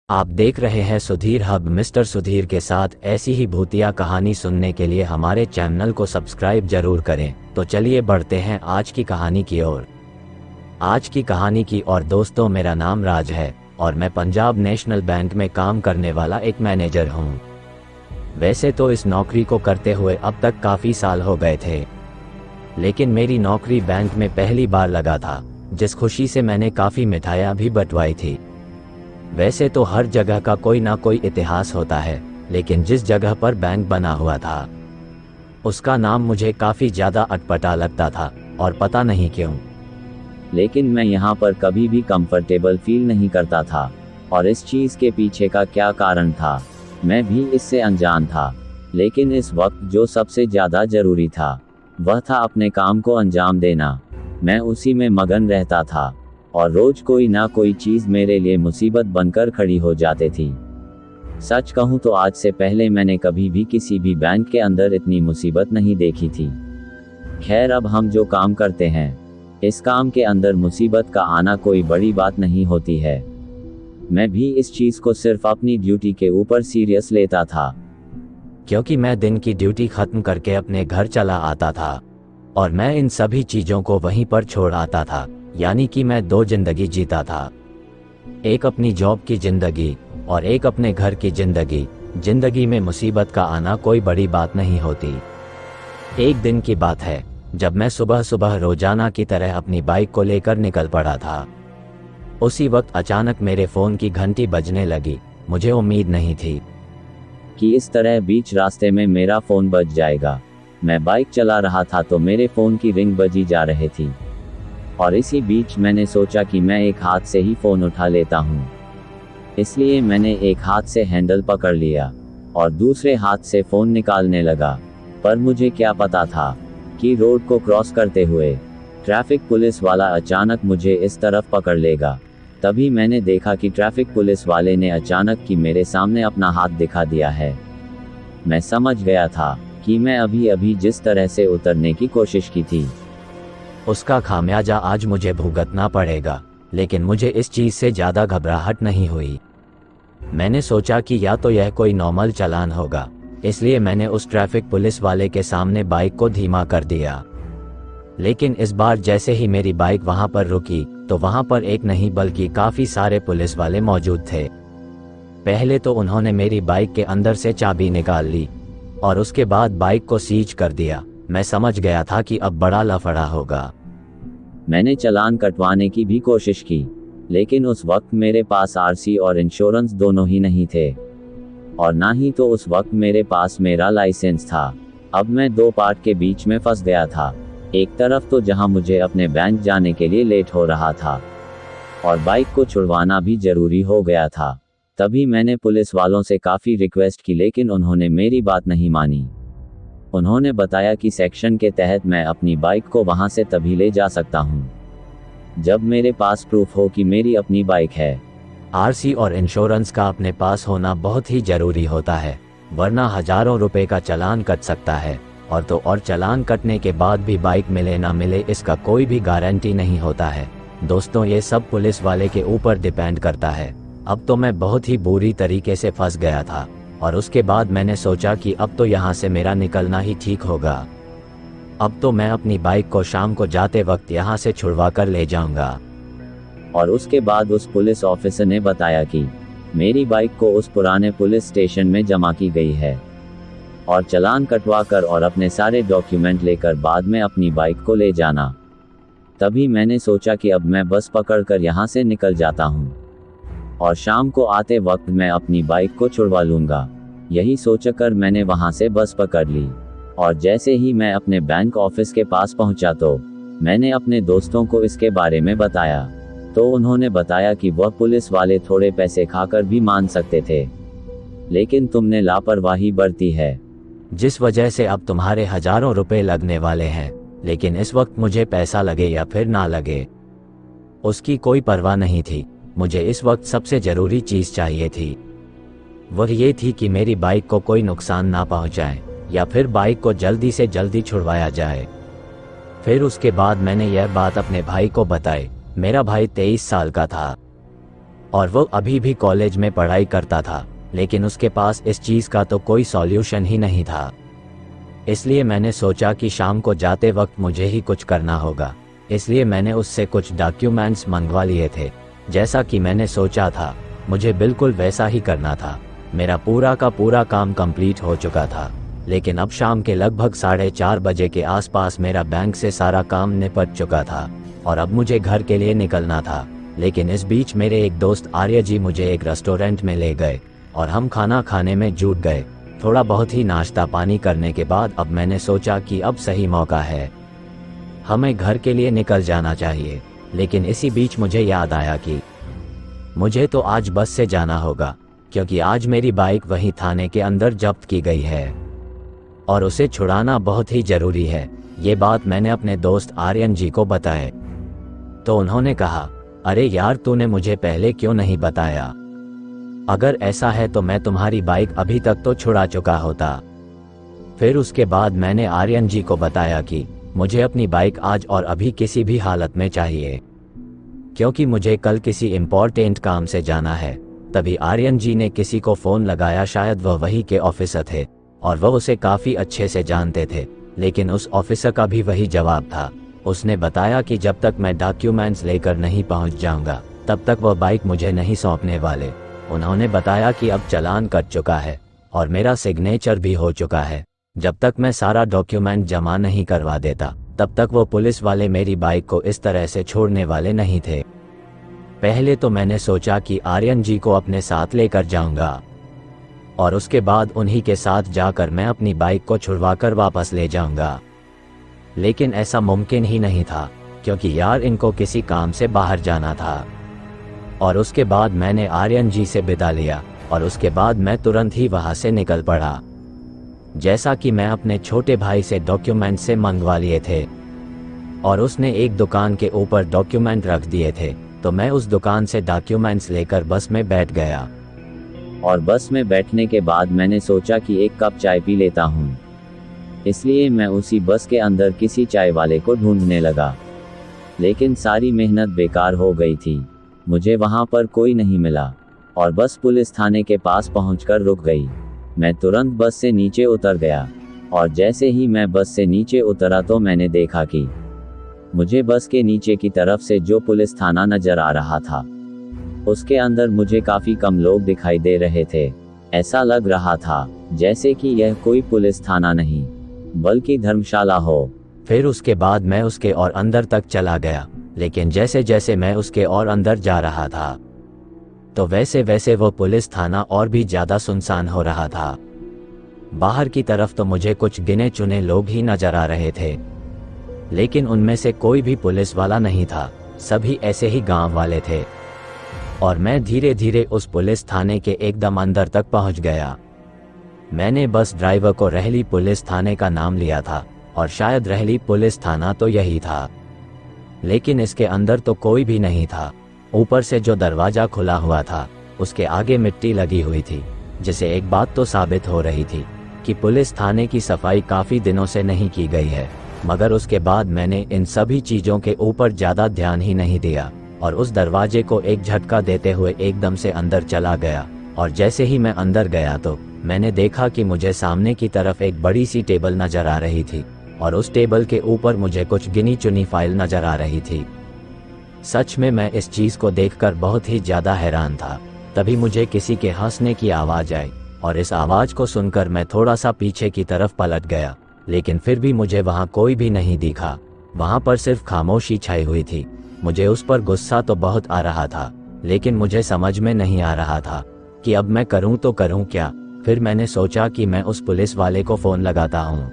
आप देख रहे हैं सुधीर हब। मिस्टर सुधीर के साथ ऐसी ही भूतिया कहानी सुनने के लिए हमारे चैनल को सब्सक्राइब जरूर करें। तो चलिए बढ़ते हैं आज की कहानी की ओर। आज की कहानी की ओर दोस्तों, मेरा नाम राज है और मैं पंजाब नेशनल बैंक में काम करने वाला एक मैनेजर हूँ। वैसे तो इस नौकरी को करते हुए अब तक काफ़ी साल हो गए थे, लेकिन मेरी नौकरी बैंक में पहली बार लगा था, जिस खुशी से मैंने काफ़ी मिठाइयाँ भी बंटवाई थी। वैसे तो हर जगह का कोई ना कोई इतिहास होता है, लेकिन जिस जगह पर बैंक बना हुआ था उसका नाम मुझे काफ़ी ज़्यादा अटपटा लगता था, और पता नहीं क्यों, लेकिन मैं यहाँ पर कभी भी कंफर्टेबल फील नहीं करता था। और इस चीज़ के पीछे का क्या कारण था, मैं भी इससे अनजान था। लेकिन इस वक्त जो सबसे ज़्यादा ज़रूरी था वह था अपने काम को अंजाम देना। मैं उसी में मगन रहता था और रोज कोई ना कोई चीज़ मेरे लिए मुसीबत बनकर खड़ी हो जाती थी। सच कहूँ तो आज से पहले मैंने कभी भी किसी भी बैंक के अंदर इतनी मुसीबत नहीं देखी थी। खैर, अब हम जो काम करते हैं, इस काम के अंदर मुसीबत का आना कोई बड़ी बात नहीं होती है। मैं भी इस चीज़ को सिर्फ अपनी ड्यूटी के ऊपर सीरियस लेता था, क्योंकि मैं दिन की ड्यूटी ख़त्म करके अपने घर चला आता था और मैं इन सभी चीज़ों को वहीं पर छोड़ आता था। यानी कि मैं दो जिंदगी जीता था, एक अपनी जॉब की जिंदगी और एक अपने घर की जिंदगी। जिंदगी में मुसीबत का आना कोई बड़ी बात नहीं होती। एक दिन की बात है, जब मैं सुबह सुबह रोजाना की तरह अपनी बाइक को लेकर निकल पड़ा था। उसी वक्त अचानक मेरे फ़ोन की घंटी बजने लगी। मुझे उम्मीद नहीं थी कि इस तरह बीच रास्ते में मेरा फ़ोन बज जाएगा। मैं बाइक चला रहा था तो मेरे फ़ोन की रिंग बजी जा रही थी, और इसी बीच मैंने सोचा कि मैं एक हाथ से ही फ़ोन उठा लेता हूँ। इसलिए मैंने एक हाथ से हैंडल पकड़ लिया और दूसरे हाथ से फ़ोन निकालने लगा। पर मुझे क्या पता था कि रोड को क्रॉस करते हुए ट्रैफिक पुलिस वाला अचानक मुझे इस तरफ पकड़ लेगा। तभी मैंने देखा कि ट्रैफिक पुलिस वाले ने अचानक कि मेरे सामने अपना हाथ दिखा दिया है। मैं समझ गया था कि मैं अभी अभी जिस तरह से उतरने की कोशिश की थी, उसका खामियाजा आज मुझे भुगतना पड़ेगा। लेकिन मुझे इस चीज़ से ज़्यादा घबराहट नहीं हुई। मैंने सोचा कि या तो यह कोई नॉर्मल चालान होगा, इसलिए मैंने उस ट्रैफिक पुलिस वाले के सामने बाइक को धीमा कर दिया। लेकिन इस बार जैसे ही मेरी बाइक वहां पर रुकी तो वहां पर एक नहीं बल्कि काफ़ी सारे पुलिस वाले मौजूद थे। पहले तो उन्होंने मेरी बाइक के अंदर से चाबी निकाल ली और उसके बाद बाइक को सीज कर दिया। मैं समझ गया था कि अब बड़ा लफड़ा होगा। मैंने चालान कटवाने की भी कोशिश की, लेकिन उस वक्त मेरे पास आरसी और इंश्योरेंस दोनों ही नहीं थे, और ना ही तो उस वक्त मेरे पास मेरा लाइसेंस था। अब मैं दो पार्ट के बीच में फंस गया था। एक तरफ तो जहां मुझे अपने बैंक जाने के लिए लेट हो रहा था, और बाइक को छुड़वाना भी जरूरी हो गया था। तभी मैंने पुलिस वालों से काफ़ी रिक्वेस्ट की, लेकिन उन्होंने मेरी बात नहीं मानी। उन्होंने बताया कि सेक्शन के तहत मैं अपनी बाइक को वहां से तभी ले जा सकता हूं जब मेरे पास प्रूफ हो कि मेरी अपनी बाइक है। आरसी और इंश्योरेंस का अपने पास होना बहुत ही जरूरी होता है, वरना हजारों रुपए का चालान कट सकता है। और चालान कटने के बाद भी बाइक मिले ना मिले, इसका कोई भी गारंटी नहीं होता है। दोस्तों, ये सब पुलिस वाले के ऊपर डिपेंड करता है। अब तो मैं बहुत ही बुरी तरीके से फंस गया था, और उसके बाद मैंने सोचा कि अब तो यहाँ से मेरा निकलना ही ठीक होगा। अब तो मैं अपनी बाइक को शाम को जाते वक्त यहाँ से छुड़वा कर ले जाऊंगा। और उसके बाद उस पुलिस ऑफिसर ने बताया कि मेरी बाइक को उस पुराने पुलिस स्टेशन में जमा की गई है, और चालान कटवा कर और अपने सारे डॉक्यूमेंट लेकर बाद में अपनी बाइक को ले जाना। तभी मैंने सोचा कि अब मैं बस पकड़कर यहाँ से निकल जाता हूँ, और शाम को आते वक्त मैं अपनी बाइक को छुड़वा लूँगा। यही सोचकर मैंने वहाँ से बस पकड़ ली, और जैसे ही मैं अपने बैंक ऑफिस के पास पहुँचा तो मैंने अपने दोस्तों को इसके बारे में बताया। तो उन्होंने बताया कि वह पुलिस वाले थोड़े पैसे खाकर भी मान सकते थे, लेकिन तुमने लापरवाही बरती है, जिस वजह से अब तुम्हारे हजारों रुपए लगने वाले हैं। लेकिन इस वक्त मुझे पैसा लगे या फिर ना लगे, उसकी कोई परवाह नहीं थी। मुझे इस वक्त सबसे ज़रूरी चीज़ चाहिए थी, वह ये थी कि मेरी बाइक को कोई नुकसान ना पहुंचाए, या फिर बाइक को जल्दी से जल्दी छुड़वाया जाए। फिर उसके बाद मैंने यह बात अपने भाई को बताई। मेरा भाई 23 साल का था। और वो अभी भी कॉलेज में पढ़ाई करता था, लेकिन उसके पास इस चीज़ का तो कोई सॉल्यूशन ही नहीं था। इसलिए मैंने सोचा कि शाम को जाते वक्त मुझे ही कुछ करना होगा। इसलिए मैंने उससे कुछ डॉक्यूमेंट्स मंगवा लिए थे। जैसा कि मैंने सोचा था, मुझे बिल्कुल वैसा ही करना था। मेरा पूरा का पूरा काम कंप्लीट हो चुका था, लेकिन अब शाम के लगभग 4:30 बजे के आसपास मेरा बैंक से सारा काम निपट चुका था और अब मुझे घर के लिए निकलना था। लेकिन इस बीच मेरे एक दोस्त आर्य जी मुझे एक रेस्टोरेंट में ले गए और हम खाना खाने में जुट गए। थोड़ा बहुत ही नाश्ता पानी करने के बाद अब मैंने सोचा कि अब सही मौका है, हमें घर के लिए निकल जाना चाहिए। लेकिन इसी बीच मुझे याद आया कि मुझे तो आज बस से जाना होगा, क्योंकि आज मेरी बाइक वहीं थाने के अंदर जब्त की गई है और उसे छुड़ाना बहुत ही जरूरी है। ये बात मैंने अपने दोस्त आर्यन जी को बताए तो उन्होंने कहा, अरे यार, तूने मुझे पहले क्यों नहीं बताया? अगर ऐसा है तो मैं तुम्हारी बाइक अभी तक तो छुड़ा चुका होता। फिर उसके बाद मैंने आर्यन जी को बताया कि मुझे अपनी बाइक आज और अभी किसी भी हालत में चाहिए, क्योंकि मुझे कल किसी इम्पोर्टेंट काम से जाना है। तभी आर्यन जी ने किसी को फोन लगाया, शायद वह वही के ऑफिसर थे और वह उसे काफी अच्छे से जानते थे। लेकिन उस ऑफिसर का भी वही जवाब था। उसने बताया कि जब तक मैं डॉक्यूमेंट्स लेकर नहीं पहुंच जाऊंगा तब तक वह बाइक मुझे नहीं सौंपने वाले। उन्होंने बताया कि अब चालान कट चुका है और मेरा सिग्नेचर भी हो चुका है। जब तक मैं सारा डॉक्यूमेंट जमा नहीं करवा देता तब तक वो पुलिस वाले मेरी बाइक को इस तरह से छोड़ने वाले नहीं थे। पहले तो मैंने सोचा कि आर्यन जी को अपने साथ लेकर जाऊंगा और उसके बाद उन्हीं के साथ जाकर मैं अपनी बाइक को छुड़वाकर वापस ले जाऊंगा, लेकिन ऐसा मुमकिन ही नहीं था, क्योंकि यार इनको किसी काम से बाहर जाना था। और उसके बाद मैंने आर्यन जी से विदा लिया और उसके बाद मैं तुरंत ही वहां से निकल पड़ा। जैसा कि मैं अपने छोटे भाई से डॉक्यूमेंट से मंगवा लिए थे और उसने एक दुकान के ऊपर डॉक्यूमेंट रख दिए थे, तो मैं उस दुकान से डॉक्यूमेंट्स लेकर बस में बैठ गया। और बस में बैठने के बाद मैंने सोचा कि एक कप चाय पी लेता हूँ। इसलिए मैं उसी बस के अंदर किसी चाय वाले को ढूंढने लगा, लेकिन सारी मेहनत बेकार हो गई थी। मुझे वहां पर कोई नहीं मिला और बस पुलिस थाने के पास पहुंचकर रुक गई। मैं तुरंत बस से नीचे उतर गया और जैसे ही मैं बस से नीचे उतरा तो मैंने देखा कि मुझे बस के नीचे की तरफ से जो पुलिस थाना नजर आ रहा था, उसके अंदर मुझे काफी कम लोग दिखाई दे रहे थे। ऐसा लग रहा था जैसे कि यह कोई पुलिस थाना नहीं बल्कि धर्मशाला हो। फिर उसके बाद मैं उसके और अंदर तक चला गया, लेकिन जैसे जैसे मैं उसके और अंदर जा रहा था तो वैसे वैसे वो पुलिस थाना और भी ज्यादा सुनसान हो रहा था। बाहर की तरफ तो मुझे कुछ गिने चुने लोग ही नजर आ रहे थे, लेकिन उनमें से कोई भी पुलिस वाला नहीं था, सभी ऐसे ही गांव वाले थे। और मैं धीरे धीरे उस पुलिस थाने के एकदम अंदर तक पहुंच गया। मैंने बस ड्राइवर को रहली पुलिस थाने का नाम लिया था और शायद रहली पुलिस थाना तो यही था, लेकिन इसके अंदर तो कोई भी नहीं था। ऊपर से जो दरवाजा खुला हुआ था उसके आगे मिट्टी लगी हुई थी, जिसे एक बात तो साबित हो रही थी कि पुलिस थाने की सफाई काफी दिनों से नहीं की गई है। मगर उसके बाद मैंने इन सभी चीजों के ऊपर ज्यादा ध्यान ही नहीं दिया और उस दरवाजे को एक झटका देते हुए एकदम से अंदर चला गया। और जैसे ही मैं अंदर गया तो मैंने देखा कि मुझे सामने की तरफ एक बड़ी सी टेबल नजर आ रही थी और उस टेबल के ऊपर मुझे कुछ गिनी चुनी फाइल नजर आ रही थी। सच में मैं इस चीज को देखकर बहुत ही ज्यादा हैरान था। तभी मुझे किसी के हंसने की आवाज आई और इस आवाज को सुनकर मैं थोड़ा सा पीछे की तरफ पलट गया, लेकिन फिर भी मुझे वहां कोई भी नहीं दिखा। वहां पर सिर्फ खामोशी छाई हुई थी। मुझे उस पर गुस्सा तो बहुत आ रहा था, लेकिन मुझे समझ में नहीं आ रहा था कि अब मैं करूं तो करूं क्या। फिर मैंने सोचा कि मैं उस पुलिस वाले को फोन लगाता हूं,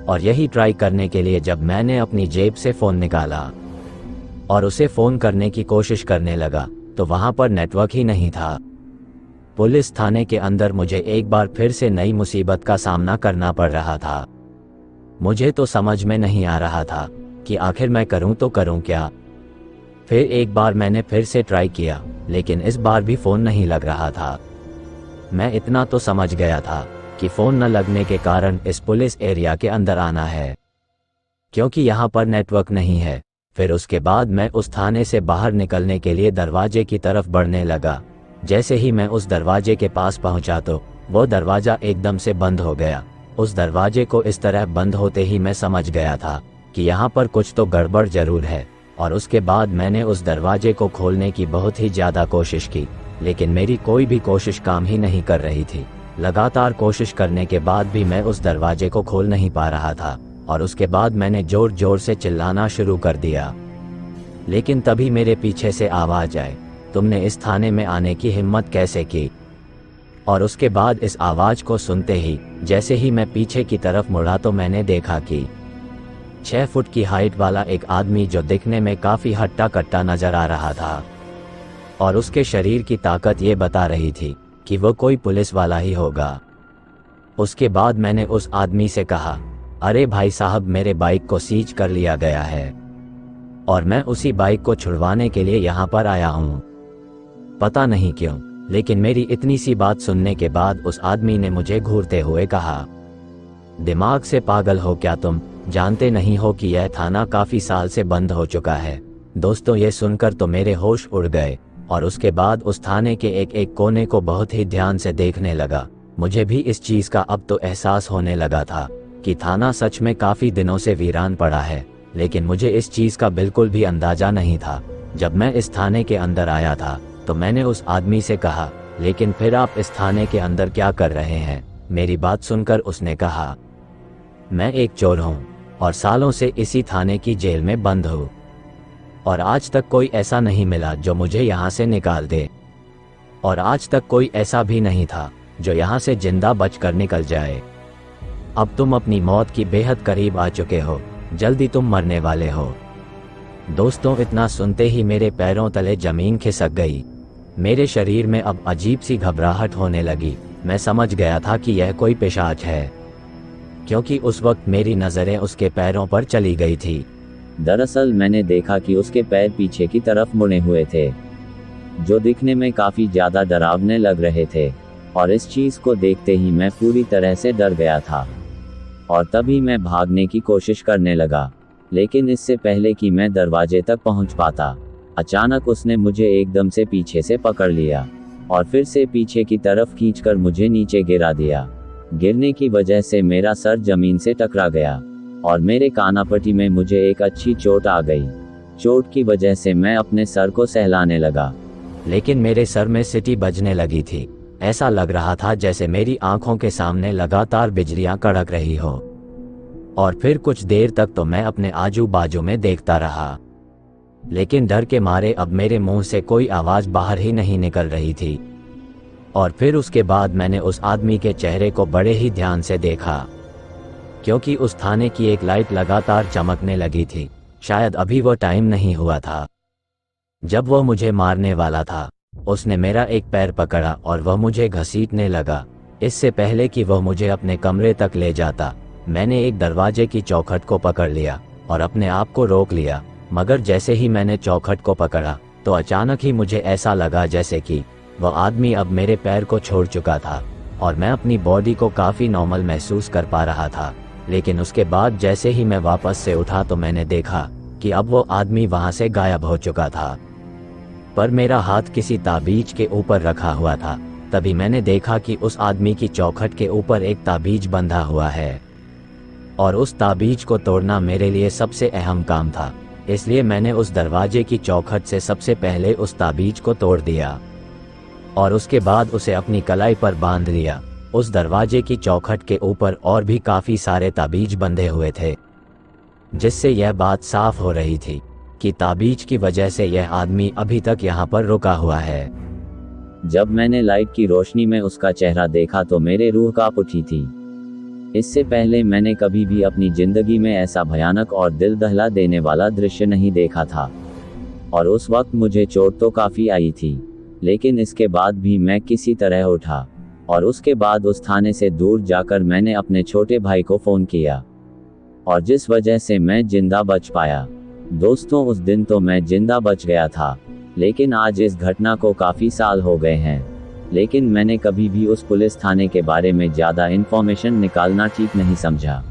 और यही ट्राई करने के लिए जब मैंने अपनी जेब से फोन निकाला और उसे फोन करने की कोशिश करने लगा तो वहां पर नेटवर्क ही नहीं था। पुलिस थाने के अंदर मुझे एक बार फिर से नई मुसीबत का सामना करना पड़ रहा था। मुझे तो समझ में नहीं आ रहा था कि आखिर मैं करूं तो करूं क्या। फिर एक बार मैंने फिर से ट्राई किया, लेकिन इस बार भी फोन नहीं लग रहा था। मैं इतना तो समझ गया था कि फोन न लगने के कारण इस पुलिस एरिया के अंदर आना है, क्योंकि यहाँ पर नेटवर्क नहीं है। फिर उसके बाद मैं उस थाने से बाहर निकलने के लिए दरवाजे की तरफ बढ़ने लगा। जैसे ही मैं उस दरवाजे के पास पहुंचा तो वो दरवाजा एकदम से बंद हो गया। उस दरवाजे को इस तरह बंद होते ही मैं समझ गया था कि यहाँ पर कुछ तो गड़बड़ जरूर है। और उसके बाद मैंने उस दरवाजे को खोलने की बहुत ही ज़्यादा कोशिश की, लेकिन मेरी कोई भी कोशिश काम ही नहीं कर रही थी। लगातार कोशिश करने के बाद भी मैं उस दरवाजे को खोल नहीं पा रहा था। और उसके बाद मैंने जोर जोर से चिल्लाना शुरू कर दिया, लेकिन तभी मेरे पीछे से आवाज़ आई, तुमने इस थाने में आने की हिम्मत कैसे की? और उसके बाद इस आवाज़ को सुनते ही जैसे ही मैं पीछे की तरफ मुड़ा तो मैंने देखा कि 6 फुट की हाइट वाला एक आदमी, जो दिखने में काफ़ी हट्टा कट्टा नजर आ रहा था और उसके शरीर की ताकत ये बता रही थी कि वो कोई पुलिस वाला ही होगा। उसके बाद मैंने उस आदमी से कहा, अरे भाई साहब, मेरे बाइक को सीज कर लिया गया है और मैं उसी बाइक को छुड़वाने के लिए यहाँ पर आया हूँ। पता नहीं क्यों, लेकिन मेरी इतनी सी बात सुनने के बाद उस आदमी ने मुझे घूरते हुए कहा, दिमाग से पागल हो क्या तुम? जानते नहीं हो कि यह थाना काफी साल से बंद हो चुका है? दोस्तों, ये सुनकर तो मेरे होश उड़ गए और उसके बाद उस थाने के एक एक कोने को बहुत ही ध्यान से देखने लगा। मुझे भी इस चीज का अब तो एहसास होने लगा था कि थाना सच में काफी दिनों से वीरान पड़ा है, लेकिन मुझे इस चीज का बिल्कुल भी अंदाजा नहीं था। जब मैं इस थाने के अंदर आया था तो मैंने उस आदमी से कहा, लेकिन फिर आप इस थाने के अंदर क्या कर रहे हैं? मेरी बात सुनकर उसने कहा, मैं एक चोर हूँ और सालों से इसी थाने की जेल में बंद हूँ और आज तक कोई ऐसा नहीं मिला जो मुझे यहाँ से निकाल दे, और आज तक कोई ऐसा भी नहीं था जो यहाँ से जिंदा बचकर निकल जाए। अब तुम अपनी मौत की बेहद करीब आ चुके हो, जल्दी तुम मरने वाले हो। दोस्तों, इतना सुनते ही मेरे पैरों तले जमीन खिसक गई। मेरे शरीर में अब अजीब सी घबराहट होने लगी। मैं समझ गया था कि यह कोई पिशाच है, क्योंकि उस वक्त मेरी नज़रें उसके पैरों पर चली गई थी। दरअसल मैंने देखा कि उसके पैर पीछे की तरफ मुड़े हुए थे, जो दिखने में काफी ज्यादा डरावने लग रहे थे, और इस चीज को देखते ही मैं पूरी तरह से डर गया था और तभी मैं भागने की कोशिश करने लगा। लेकिन इससे पहले कि मैं दरवाजे तक पहुंच पाता, अचानक उसने मुझे एकदम से पीछे से पकड़ लिया और फिर से पीछे की तरफ खींचकर मुझे नीचे गिरा दिया। गिरने की वजह से मेरा सर जमीन से टकरा गया और मेरे कानापट्टी में मुझे एक अच्छी चोट आ गई। चोट की वजह से मैं अपने सर को सहलाने लगा, लेकिन मेरे सर में सीटी बजने लगी थी। ऐसा लग रहा था जैसे मेरी आंखों के सामने लगातार बिजलियां कड़क रही हो। और फिर कुछ देर तक तो मैं अपने आजू बाजू में देखता रहा, लेकिन डर के मारे अब मेरे मुंह से कोई आवाज बाहर ही नहीं निकल रही थी। और फिर उसके बाद मैंने उस आदमी के चेहरे को बड़े ही ध्यान से देखा, क्योंकि उस थाने की एक लाइट लगातार चमकने लगी थी। शायद अभी वो टाइम नहीं हुआ था जब वो मुझे मारने वाला था। उसने मेरा एक पैर पकड़ा और वह मुझे घसीटने लगा। इससे पहले कि वह मुझे अपने कमरे तक ले जाता, मैंने एक दरवाजे की चौखट को पकड़ लिया और अपने आप को रोक लिया। मगर जैसे ही मैंने चौखट को पकड़ा तो अचानक ही मुझे ऐसा लगा जैसे कि वह आदमी अब मेरे पैर को छोड़ चुका था और मैं अपनी बॉडी को काफ़ी नॉर्मल महसूस कर पा रहा था। लेकिन उसके बाद जैसे ही मैं वापस से उठा तो मैंने देखा कि अब वो आदमी वहाँ से गायब हो चुका था, पर मेरा हाथ किसी ताबीज के ऊपर रखा हुआ था। तभी मैंने देखा कि उस आदमी की चौखट के ऊपर एक ताबीज बंधा हुआ है और उस ताबीज को तोड़ना मेरे लिए सबसे अहम काम था। इसलिए मैंने उस दरवाजे की चौखट से सबसे पहले उस ताबीज को तोड़ दिया और उसके बाद उसे अपनी कलाई पर बांध लिया। उस दरवाजे की चौखट के ऊपर और भी काफ़ी सारे ताबीज बंधे हुए थे, जिससे यह बात साफ हो रही थी कि ताबीज की वजह से यह आदमी अभी तक यहाँ पर रुका हुआ है। जब मैंने लाइट की रोशनी में उसका चेहरा देखा तो मेरे रूह कांप उठी थी। इससे पहले मैंने कभी भी अपनी जिंदगी में ऐसा भयानक और दिल दहला देने वाला दृश्य नहीं देखा था। और उस वक्त मुझे चोट तो काफ़ी आई थी, लेकिन इसके बाद भी मैं किसी तरह उठा और उसके बाद उस थाने से दूर जाकर मैंने अपने छोटे भाई को फ़ोन किया, और जिस वजह से मैं जिंदा बच पाया। दोस्तों, उस दिन तो मैं जिंदा बच गया था, लेकिन आज इस घटना को काफ़ी साल हो गए हैं। लेकिन मैंने कभी भी उस पुलिस थाने के बारे में ज़्यादा इन्फॉर्मेशन निकालना ठीक नहीं समझा।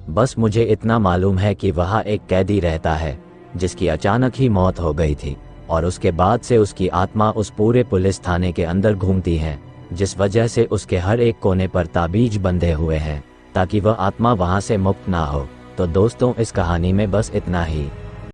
बस मुझे इतना मालूम है कि वहाँ एक कैदी रहता है जिसकी अचानक ही मौत हो गई थी, और उसके बाद से उसकी आत्मा उस पूरे पुलिस थाने के अंदर घूमती है, जिस वजह से उसके हर एक कोने पर ताबीज बंधे हुए हैं ताकि वह आत्मा वहां से मुक्त ना हो। तो दोस्तों, इस कहानी में बस इतना ही।